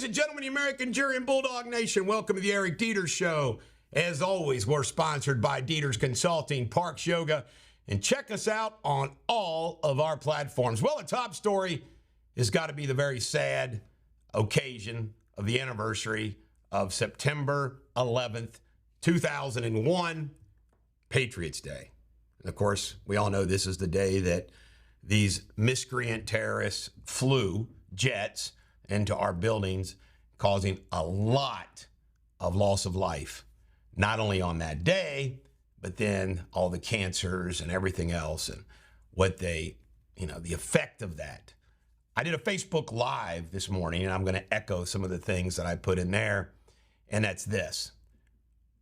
and gentlemen, the American Jury and Bulldog Nation, welcome to the Eric Deters Show. As always, we're sponsored by Deters Consulting, Parks Yoga, and check us out on all of our platforms. Well, the top story has got to be the very sad occasion of the anniversary of September 11th, 2001, Patriots Day. And of course, we all know this is the day that these miscreant terrorists flew jets into our buildings, causing a lot of loss of life, not only on that day, but then all the cancers and everything else and what they, the effect of that. I did a Facebook Live this morning, and I'm going to echo some of the things that I put in there, and that's this.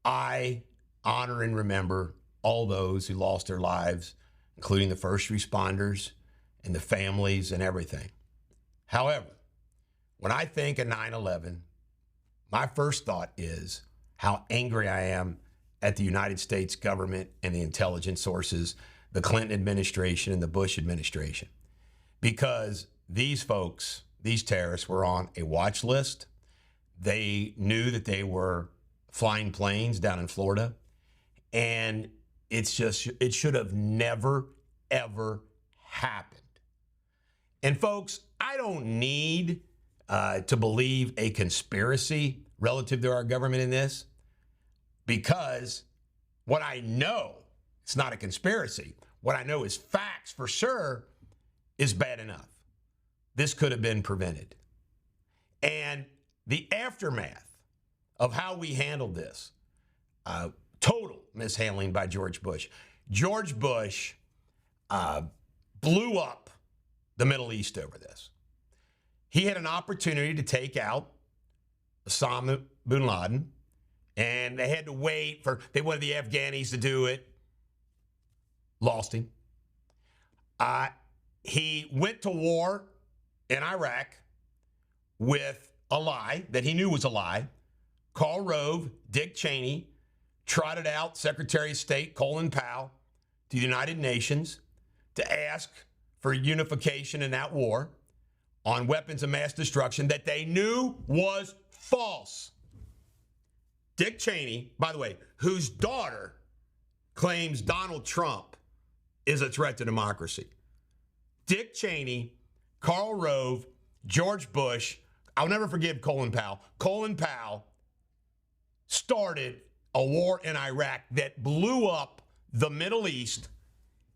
I honor and remember all those who lost their lives, including the first responders and the families and everything. However, when I think of 9/11, my first thought is how angry I am at the United States government and the intelligence sources, the Clinton administration and the Bush administration, because these folks, these terrorists, were on a watch list. They knew that they were flying planes down in Florida, and it should have never, ever happened. And folks, I don't need to believe a conspiracy relative to our government in this, because what I know, it's not a conspiracy. What I know is facts for sure is bad enough. This could have been prevented. And the aftermath of how we handled this, total mishandling by George Bush. George Bush blew up the Middle East over this. He had an opportunity to take out Osama bin Laden, and they had to wait they wanted the Afghanis to do it. Lost him. He went to war in Iraq with a lie that he knew was a lie. Karl Rove, Dick Cheney, trotted out Secretary of State Colin Powell to the United Nations to ask for unification in that war on weapons of mass destruction that they knew was false. Dick Cheney, by the way, whose daughter claims Donald Trump is a threat to democracy. Dick Cheney, Karl Rove, George Bush, I'll never forgive Colin Powell. Colin Powell started a war in Iraq that blew up the Middle East,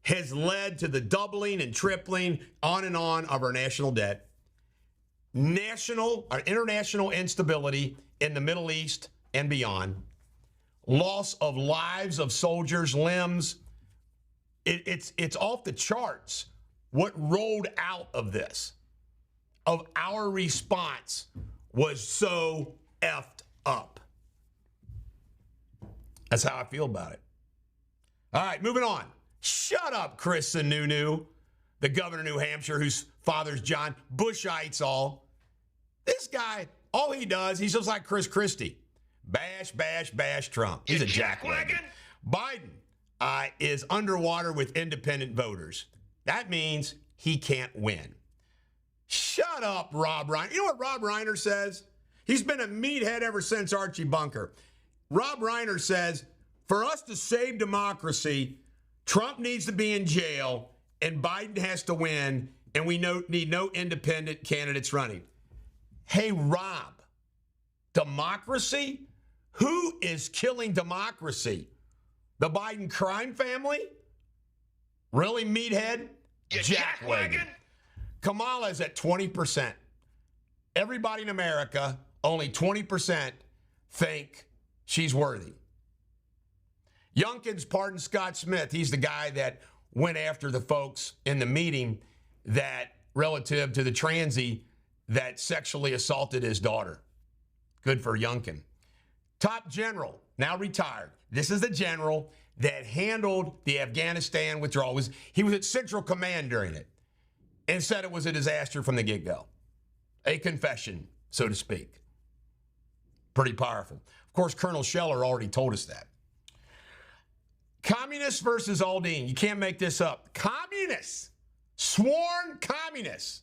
has led to the doubling and tripling on and on of our national debt, international instability in the Middle East and beyond, loss of lives of soldiers, limbs. It's off the charts what rolled out of this, of our response, was so effed up. That's how I feel about it. All right, moving on. Shut up, Chris Sununu, the governor of New Hampshire, whose father's John. Bushites all. This guy, all he does, he's just like Chris Christie. Bash, bash, bash Trump. He's a jackwagon. Biden is underwater with independent voters. That means he can't win. Shut up, Rob Reiner. You know what Rob Reiner says? He's been a meathead ever since Archie Bunker. Rob Reiner says, for us to save democracy, Trump needs to be in jail and Biden has to win, and we need no independent candidates running. Hey, Rob, democracy? Who is killing democracy? The Biden crime family? Really, meathead? Jackwagon. Kamala's at 20%. Everybody in America, only 20% think she's worthy. Youngkin's pardoned Scott Smith. He's the guy that went after the folks in the meeting that relative to the transy that sexually assaulted his daughter. Good for Youngkin. Top general, now retired. This is the general that handled the Afghanistan withdrawal. He was at Central Command during it and said it was a disaster from the get-go. A confession, so to speak. Pretty powerful. Of course, Colonel Scheller already told us that. Communists versus Aldine. You can't make this up. Communists, sworn communists,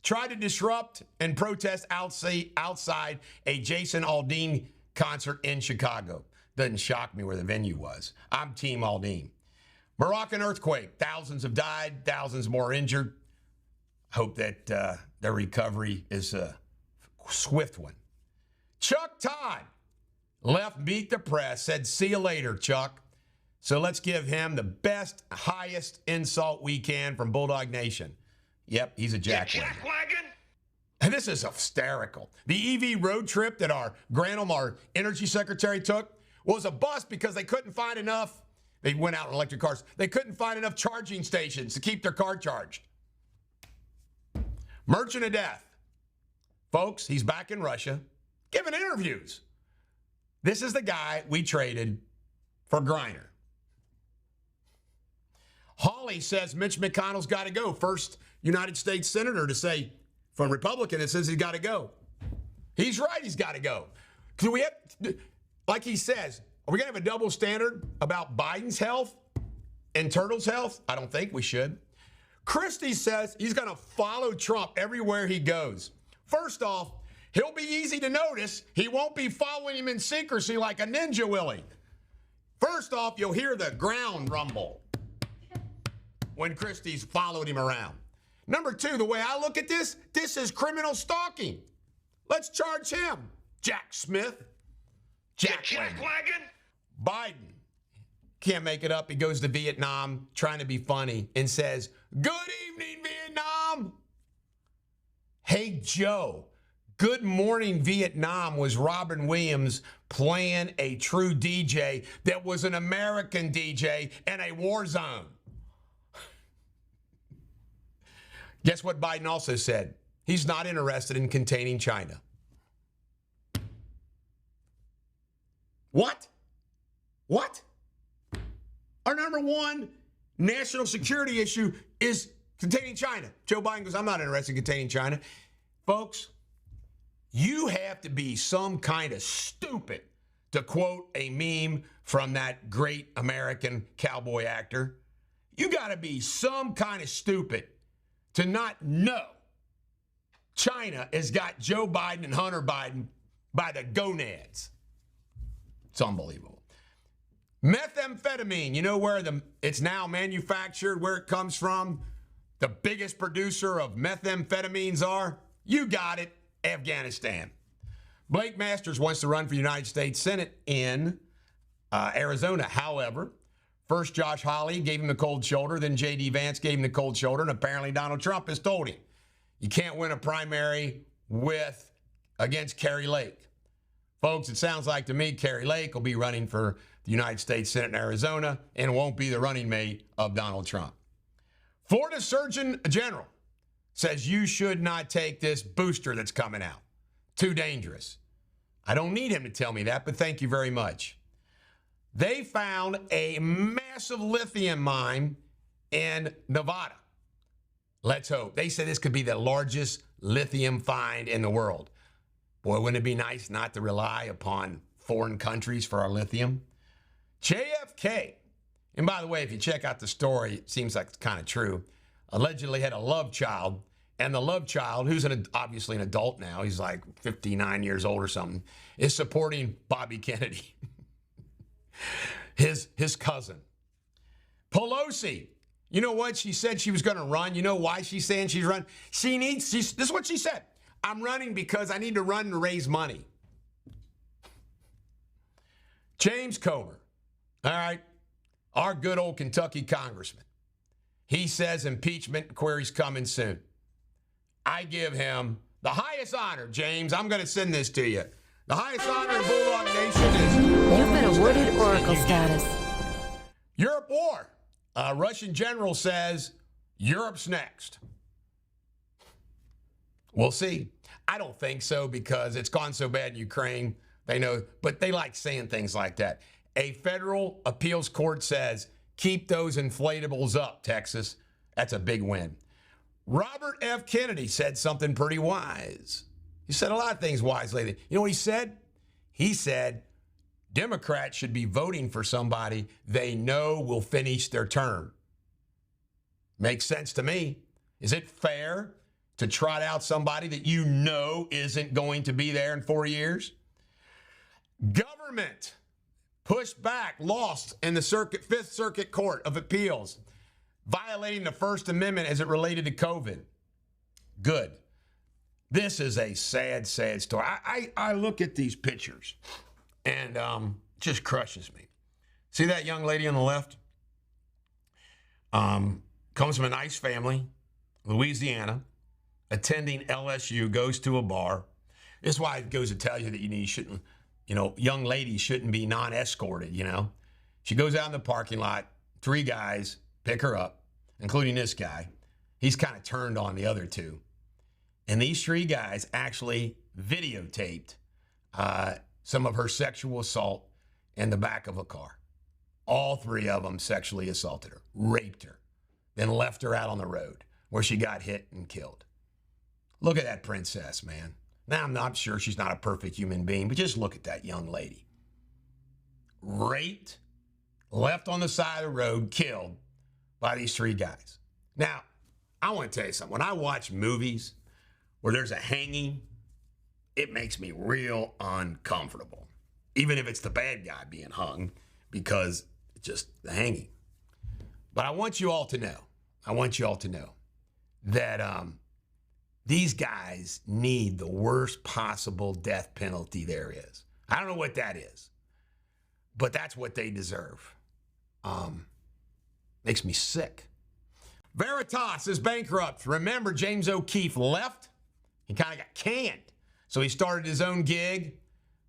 tried to disrupt and protest outside a Jason Aldean concert in Chicago. Doesn't shock me where the venue was. I'm Team Aldean. Moroccan earthquake. Thousands have died. Thousands more injured. Hope that their recovery is a swift one. Chuck Todd left Beat the Press, said, see you later, Chuck. So let's give him the best, highest insult we can from Bulldog Nation. Yep, he's a jackwagon. And this is hysterical. The EV road trip that our Granholm, our energy secretary, took was a bust because they couldn't find enough. They went out in electric cars. They couldn't find enough charging stations to keep their car charged. Merchant of Death. Folks, he's back in Russia giving interviews. This is the guy we traded for Griner. Hawley says Mitch McConnell's got to go. First United States Senator to say, from Republican, that says he's got to go. He's right, he's got to go. Do we have, like he says, are we going to have a double standard about Biden's health and Turtle's health? I don't think we should. Christie says he's going to follow Trump everywhere he goes. First off, he'll be easy to notice. He won't be following him in secrecy like a ninja, will he? First off, you'll hear the ground rumble when Christie's followed him around. Number two, the way I look at this is criminal stalking. Let's charge him. Jack Smith. Jackwagon. Biden can't make it up. He goes to Vietnam trying to be funny and says, good evening, Vietnam. Hey, Joe. Good Morning Vietnam was Robin Williams playing a true DJ that was an American DJ in a war zone. Guess what Biden also said? He's not interested in containing China. What? Our number one national security issue is containing China. Joe Biden goes, I'm not interested in containing China. Folks, you have to be some kind of stupid to quote a meme from that great American cowboy actor. You got to be some kind of stupid to not know China has got Joe Biden and Hunter Biden by the gonads. It's unbelievable. Methamphetamine, you know where it's now manufactured, where it comes from? The biggest producer of methamphetamines are? You got it, Afghanistan. Blake Masters wants to run for United States Senate in Arizona. However, first Josh Hawley gave him the cold shoulder, then J.D. Vance gave him the cold shoulder, and apparently Donald Trump has told him, you can't win a primary against Kari Lake. Folks, it sounds like to me Kari Lake will be running for the United States Senate in Arizona and won't be the running mate of Donald Trump. Florida Surgeon General says you should not take this booster that's coming out. Too dangerous. I don't need him to tell me that, but thank you very much. They found a massive lithium mine in Nevada. Let's hope. They said this could be the largest lithium find in the world. Boy, wouldn't it be nice not to rely upon foreign countries for our lithium? JFK, and by the way, if you check out the story, it seems like it's kind of true, allegedly had a love child, and the love child, who's obviously an adult now, he's like 59 years old or something, is supporting Bobby Kennedy, his cousin. Pelosi, you know what? She said she was going to run. You know why she's saying she's running? This is what she said. I'm running because I need to run to raise money. James Comer, all right, our good old Kentucky congressman. He says impeachment inquiry's coming soon. I give him the highest honor, James. I'm going to send this to you. The highest honor in Bulldog Nation is... You've been awarded Oracle status. Europe war. A Russian general says Europe's next. We'll see. I don't think so because it's gone so bad in Ukraine. They know, but they like saying things like that. A federal appeals court says, keep those inflatables up, Texas. That's a big win. Robert F. Kennedy said something pretty wise. He said a lot of things wise lately. You know what he said? He said Democrats should be voting for somebody they know will finish their term. Makes sense to me. Is it fair to trot out somebody that you know isn't going to be there in 4 years. Government pushed back, lost in the Fifth Circuit Court of Appeals, violating the First Amendment as it related to COVID. Good. This is a sad, sad story. I look at these pictures and just crushes me. See that young lady on the left? Comes from a nice family, Louisiana, attending LSU, goes to a bar. This is why it goes to tell you that you shouldn't, young ladies shouldn't be non-escorted, She goes out in the parking lot, 3 guys pick her up, including this guy. He's kind of turned on the other 2. And these 3 guys actually videotaped some of her sexual assault in the back of a car. All 3 of them sexually assaulted her, raped her, then left her out on the road where she got hit and killed. Look at that princess, man. Now, I'm not sure she's not a perfect human being, but just look at that young lady. Raped, left on the side of the road, killed by these 3 guys. Now, I want to tell you something. When I watch movies where there's a hanging, it makes me real uncomfortable, even if it's the bad guy being hung, because it's just the hanging. But I want you all to know, that these guys need the worst possible death penalty there is. I don't know what that is, but that's what they deserve. Makes me sick. Veritas is bankrupt. Remember, James O'Keefe left. He kind of got canned. So he started his own gig,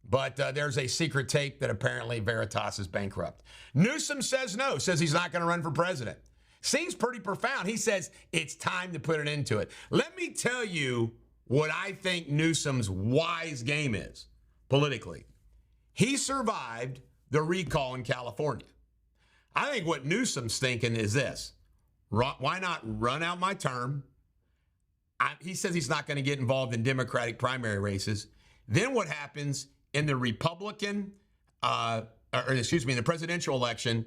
but there's a secret tape that apparently Veritas is bankrupt. Newsom says no, says he's not going to run for president. Seems pretty profound. He says it's time to put an end to it. Let me tell you what I think Newsom's wise game is politically. He survived the recall in California. I think what Newsom's thinking is this. Why not run out my term? He says he's not going to get involved in Democratic primary races. Then what happens in the in the presidential election,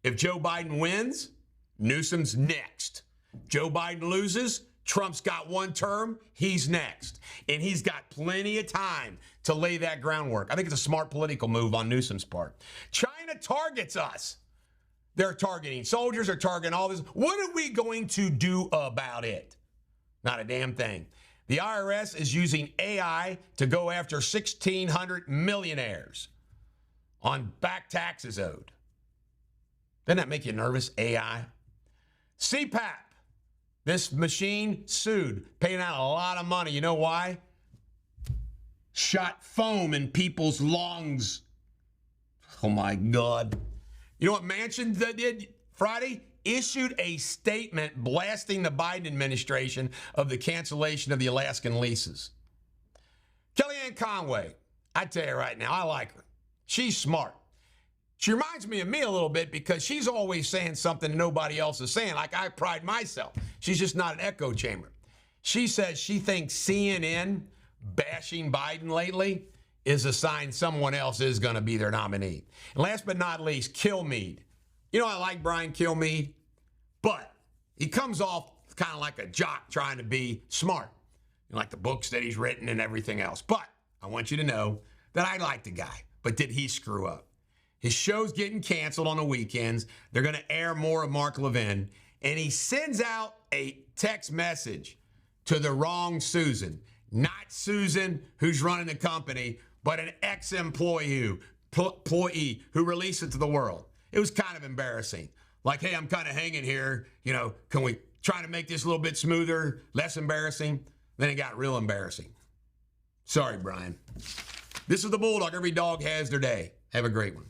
if Joe Biden wins, Newsom's next. Joe Biden loses, Trump's got 1 term, he's next. And he's got plenty of time to lay that groundwork. I think it's a smart political move on Newsom's part. China targets us. They're targeting soldiers, they're targeting all this. What are we going to do about it? Not a damn thing. The IRS is using AI to go after 1,600 millionaires on back taxes owed. Doesn't that make you nervous, AI? CPAP, this machine sued, paying out a lot of money. You know why? Shot foam in people's lungs. Oh my God. You know what Manchin did Friday? Issued a statement blasting the Biden administration of the cancellation of the Alaskan leases. Kellyanne Conway, I tell you right now, I like her. She's smart. She reminds me of me a little bit because she's always saying something nobody else is saying. Like I pride myself. She's just not an echo chamber. She says she thinks CNN bashing Biden lately is a sign someone else is going to be their nominee. And last but not least, Kilmeade. You know, I like Brian Kilmeade, but he comes off kind of like a jock trying to be smart, like the books that he's written and everything else. But I want you to know that I like the guy. But did he screw up? His show's getting canceled on the weekends. They're going to air more of Mark Levin. And he sends out a text message to the wrong Susan. Not Susan, who's running the company, but an ex-employee who released it to the world. It was kind of embarrassing. Like, hey, I'm kind of hanging here. Can we try to make this a little bit smoother, less embarrassing? Then it got real embarrassing. Sorry, Brian. This is the Bulldog. Every dog has their day. Have a great one.